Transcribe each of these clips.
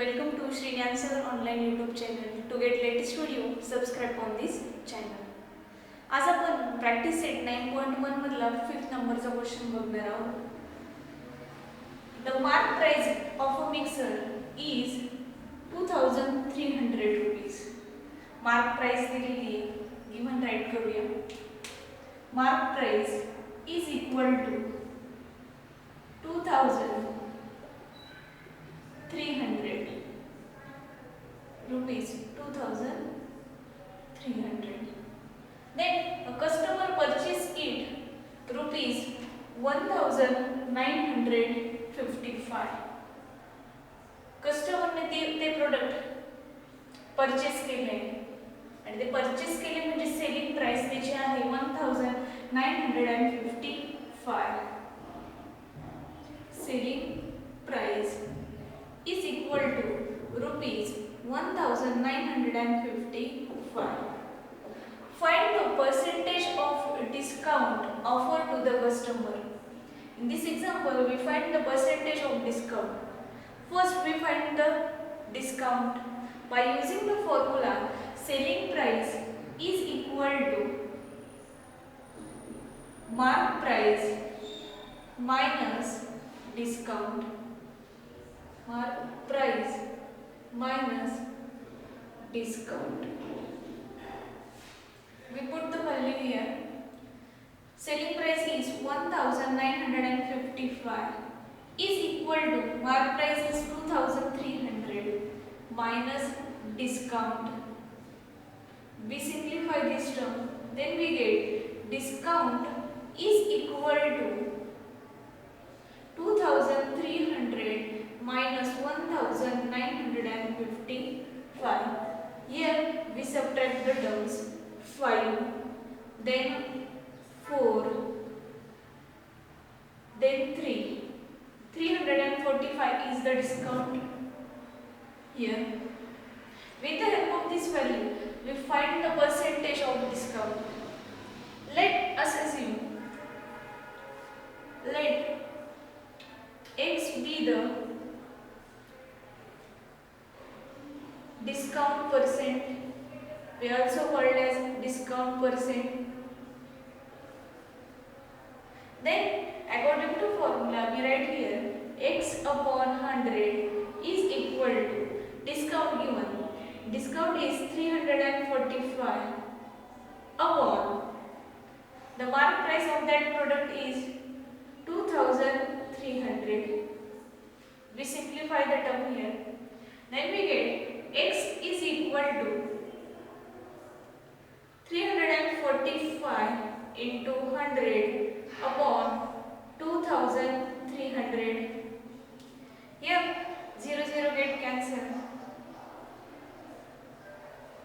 Welcome to Sri Answer online YouTube channel. To get latest video, subscribe on this channel. आज आपण practice set 9.1 मधला 5th नंबरचा question बघणार आहोत. The mark price of a mixer is 2300 rupees. Mark price दिलेली आहे. Given right करूया. Mark price is equal to 2300 rupees. 2300. Then a customer purchased it rupees 1955. कस्टमरने ते प्रोडक्ट परचेस केले आणि ते परचेस केले म्हणजे सेलिंग प्राइस त्याची आहे 1955. Selling price is equal to rupees 1955. Find the percentage of discount offered to the customer. In this example, we find the percentage of discount. First, we find the discount by using the formula selling price is equal to mark price minus discount. Mark price minus discount. We put the value here. Selling price is 1955 is equal to mark price is 2300 minus discount. We simplify this term, then we get discount is equal to 2300 minus 1955. Here we subtract the terms 5, then 4, then 3. 345 is the discount here. With the help of this value, we find the percentage of discount. Let us assume, let X be the discount percent. We also called as discount percent. Then according to formula we write here x upon 100 is equal to discount given. Discount is 345 upon the mark price of that product is 2300. We simplify the term here. Then we get x is equal to 345 into 100 upon 2300. Here 0 get cancelled.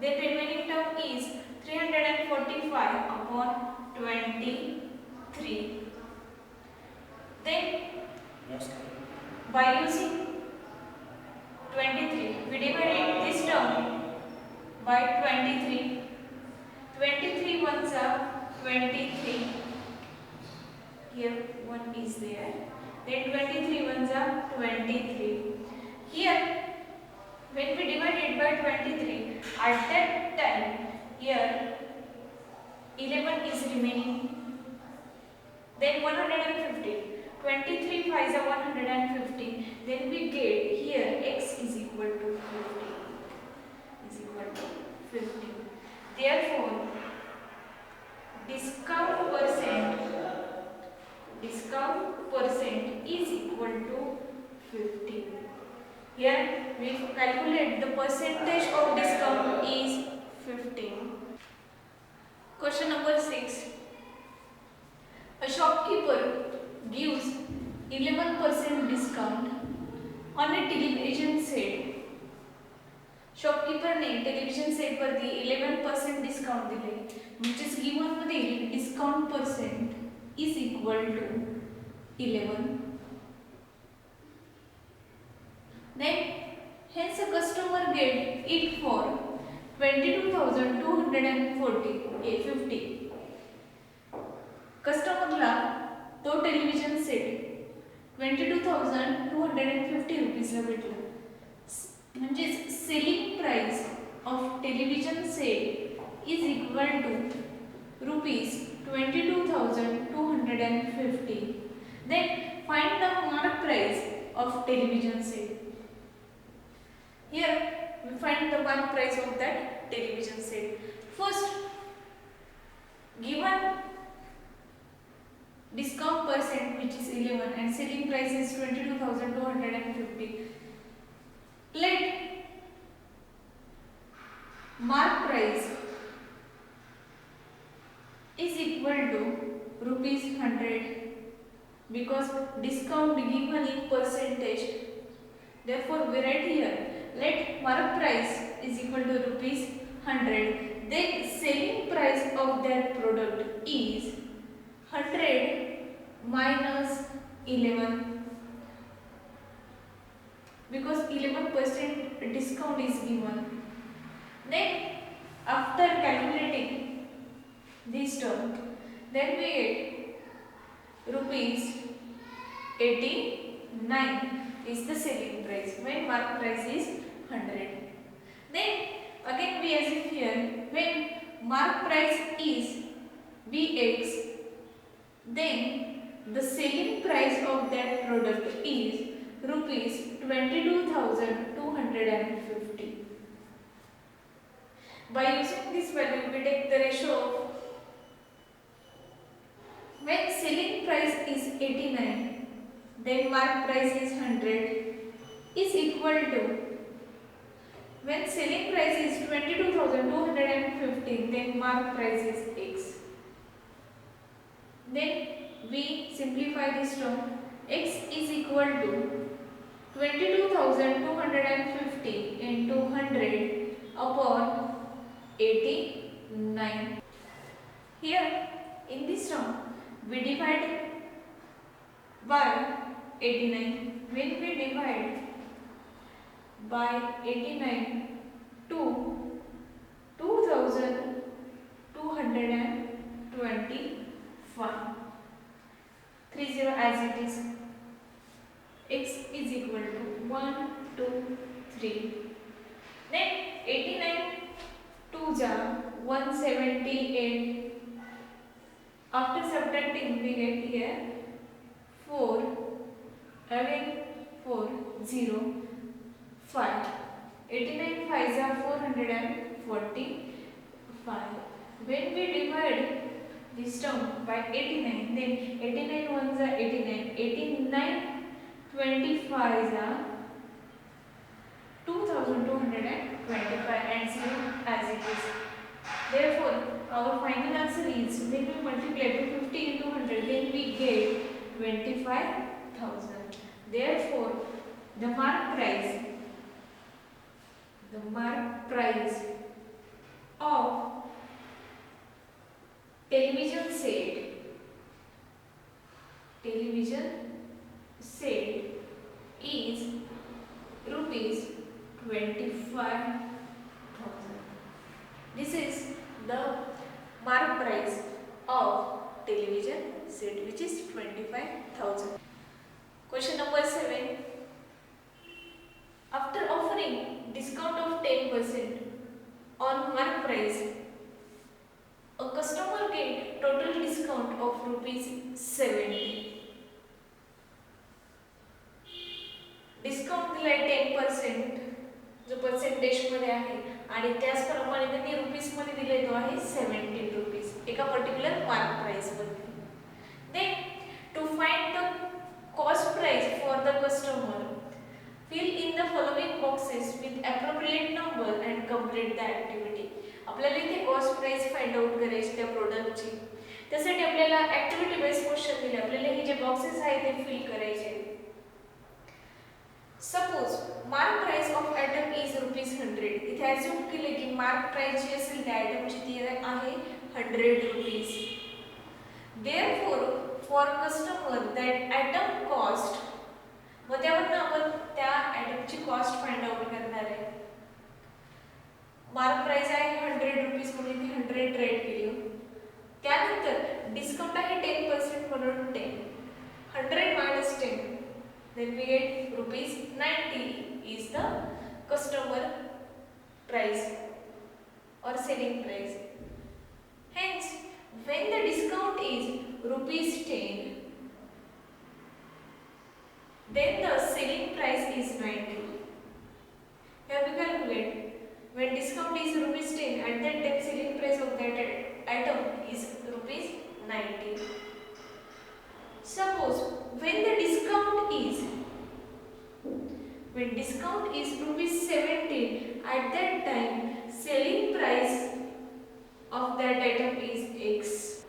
The remaining term is 345 upon 23. Then by using 23 we divide this term by 23. 23 ones are 23. Here 1 is there. Then 23 ones are 23. Here when we divide it by 23, at that time here 11 is remaining. Then 150. 23 5s are 150. Then we get here x is equal to 50. Is equal to 50. Therefore, discount percent is equal to 50. Here we calculate the percentage of discount is 15. Question number 6. A shopkeeper gives 11% discount on a television set. Shopkeeper ने television set वरती 11% discount दिले. म्हणजे given मध्ये discount percent is equal to 11. Then hence a customer get it for 22,250. कस्टमरला तो television set 22,250 रुपीजला भेटला. म्हणजेच selling price of television set is equal to rupees 22,250. Then find the mark price of television set. Here we find the mark price of that television set. First, given discount percent which is 11 and selling price is 22,250. Let mark price is equal to rupees 100 because discount given in percentage. Therefore we write here let mark price is equal to rupees 100. Then selling price of that product is 100 minus 11 because 11% discount is given. Then after calculating this term, then we get rupees 89 is the selling price when mark price is 100. Then again we assume here when mark price is Bx, then the selling price of that product is rupees 22,250. By using this value we take the ratio of when selling price is 89, then mark price is 100 is equal to when selling price is 22,250, then mark price is x. Then we simplify this term. X is equal to 22,250 into 100 upon 89. Here in this term we divide by 89. When we divide by 89 to 2,225, 30 as it is. X is equal to 1, 2, 3. Then 89 2s are 178. After subtracting we get here 4, again 4, 0, 5. 89 5s are 445. When we divide this term by 89, then 89 1s are 89, 89 25s are 2,225 and 0 as it is. Therefore, our final answer is when we multiply 250 into 100, then we get 25,000. Therefore, the mark price of television set is rupees 25,000. This is the mark price of television set, which is 25,000. Question number 7. After offering discount of 10% on mark price, a customer get total discount of rupees 70. Discount दिलाय 10% जो percentage मध्ये आहे आणि त्याचप्रमाणे त्यांनी rupees मध्ये दिले तो आहे 17 रुपीस एका पर्टिक्युलर मार्क प्राइस मध्ये. Then to find the cost price for the customer, fill in the following boxes with appropriate number and complete the activity. आपल्याला इथे कॉस्ट प्राइस फाइंड आउट करायची त्या प्रोडक्टची. त्यासाठी आपल्याला ऍक्टिव्हिटी बेस्ड क्वेश्चन दिले. आपल्याला हे जे बॉक्सेस आहेत ते फिल करायचे. Suppose mark price of item is rupees 100. इथे अज्यूम केले की मार्क प्राइस जी असेल त्या आयटमची ती आहे 100 rupees. Therefore for customer that item cost, मग त्यावरून आपण त्या आयटमची कॉस्ट फाइंड आउट करणार आहे. मार्क प्राइस आहे 100 रुपीज म्हणून ती 100 रेट केली. त्यानंतर डिस्काउंट आहे 10% म्हणून 10. 100 minus 10, then we get rupees 90 is the customer price or selling price. Hence, when the discount is rupees 10, then the selling price is 90. Here we calculate. When discount is rupees 10, at that time selling price of that item is rupees 90. Suppose when discount is rupees 17, at that time selling price of that item is X.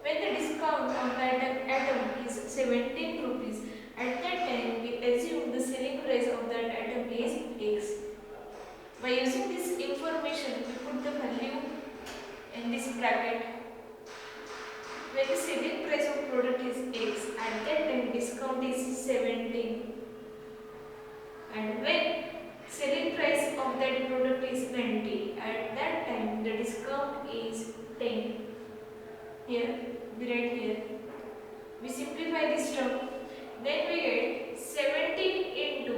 When the discount on that item is 17 rupees, at that time we assume the selling price of that item is X. By using this information, we put the value in this bracket. When the selling price of product is X, at that time discount is 17. And when selling price of that product is 90, at that time the discount is 10. Here, we write here. We simplify this term. Then we get 17 into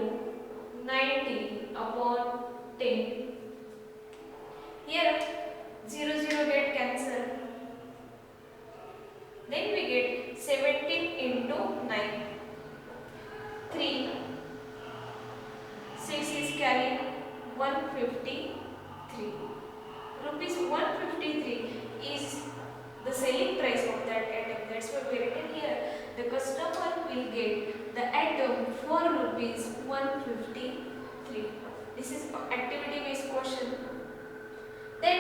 90 upon 10. Here 0 0 get cancelled. Then we get 17 into 9. 3. 6 is carried. 153. Rupees 153 is the selling price of that item. That's why we written here. The customer will get the item for rupees 153. This is activity based question. Then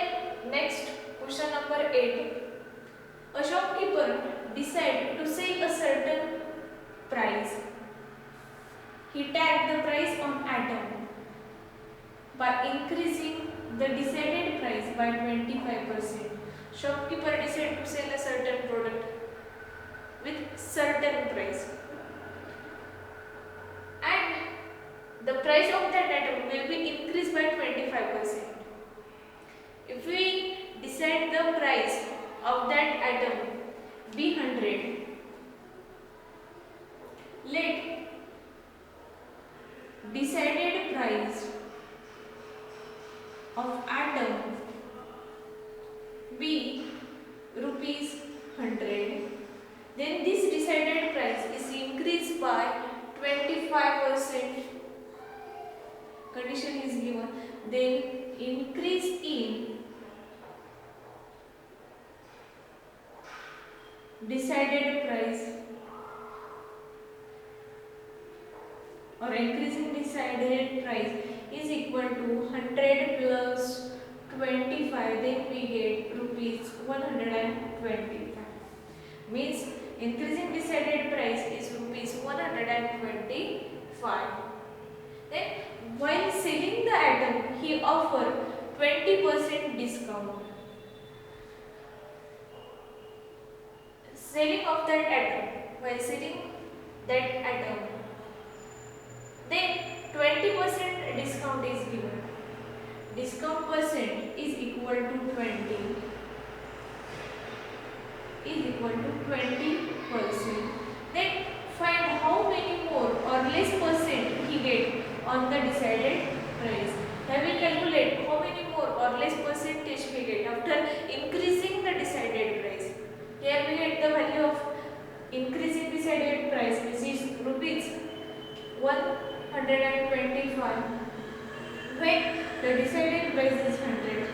next question number 8. A shopkeeper decided to sell a certain price. He tagged the price on item by increasing the decided price by 25%. Shopkeeper decided to sell a certain product with certain price, and the price of that item will be increased by 25%. If we decide the price of that item be 100, let decided price of item be rupees 100, then this decided price is increased by 25%. Condition is given. Then increase in decided price or increasing decided price is equal to 100 plus 25, then we get rupees 125. Means increasing decided price is rupees 125. Then while selling the item, he offered 20% discount. Selling of that item, while selling that item, then 20% discount is given. Discount percent is equal to 20. Is equal to 20%. Then find how many more or less percent he get on the decided price. Here we calculate how many more or less percentage we get after increasing the decided price. Here we get the value of increasing decided price, which is rupees 125. When the decided price is 100,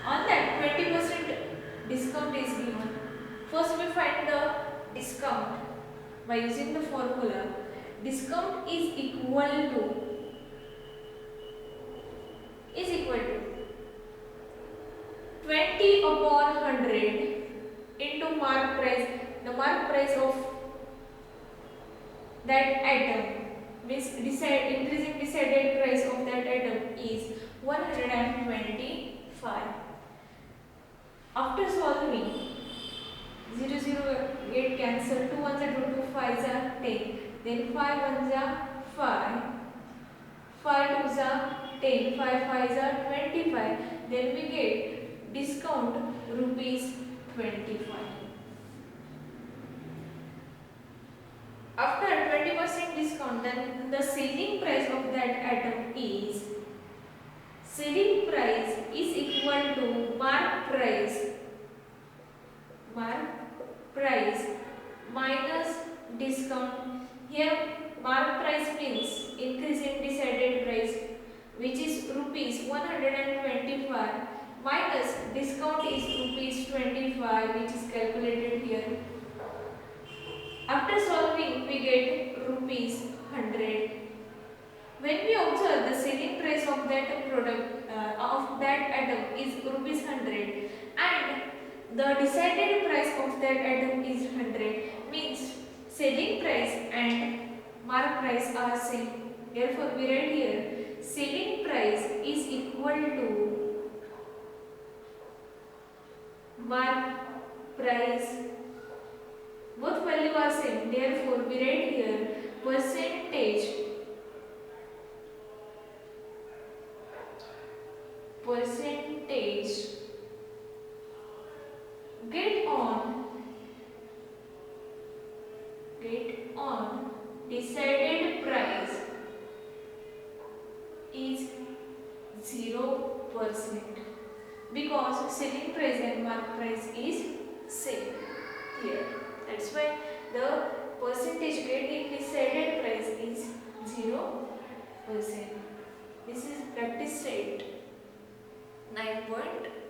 on that 20% discount is given. First we find the discount by using the formula. Discount is equal to 20 upon 100 into mark price. The mark price of that item means increasing decided price of that item is 125. After solving, 0 0 get cancelled. 2 1s are 2, 2 5s are 10. Then 5 1s are 5. 5 2s are 10. 5 5s are 25. Then we get discount rupees 25. After 20% discount, then the selling price of that item is equal to mark price minus discount. Here mark price means increase in decided price, which is rupees 125, minus discount is rupees 25, which is calculated here. After solving we get rupees 100. When we observe the selling price of that product of that item is rupees 100 and the decided price of that item is 100, means selling price and mark price are same. Therefore we write here selling price is equal to mark price. Both value are same. Therefore we write here percentage get on decided price is 0%, because selling price and mark price is same here. That's why the percentage get in decided price is 0%. This is practice set 9.1.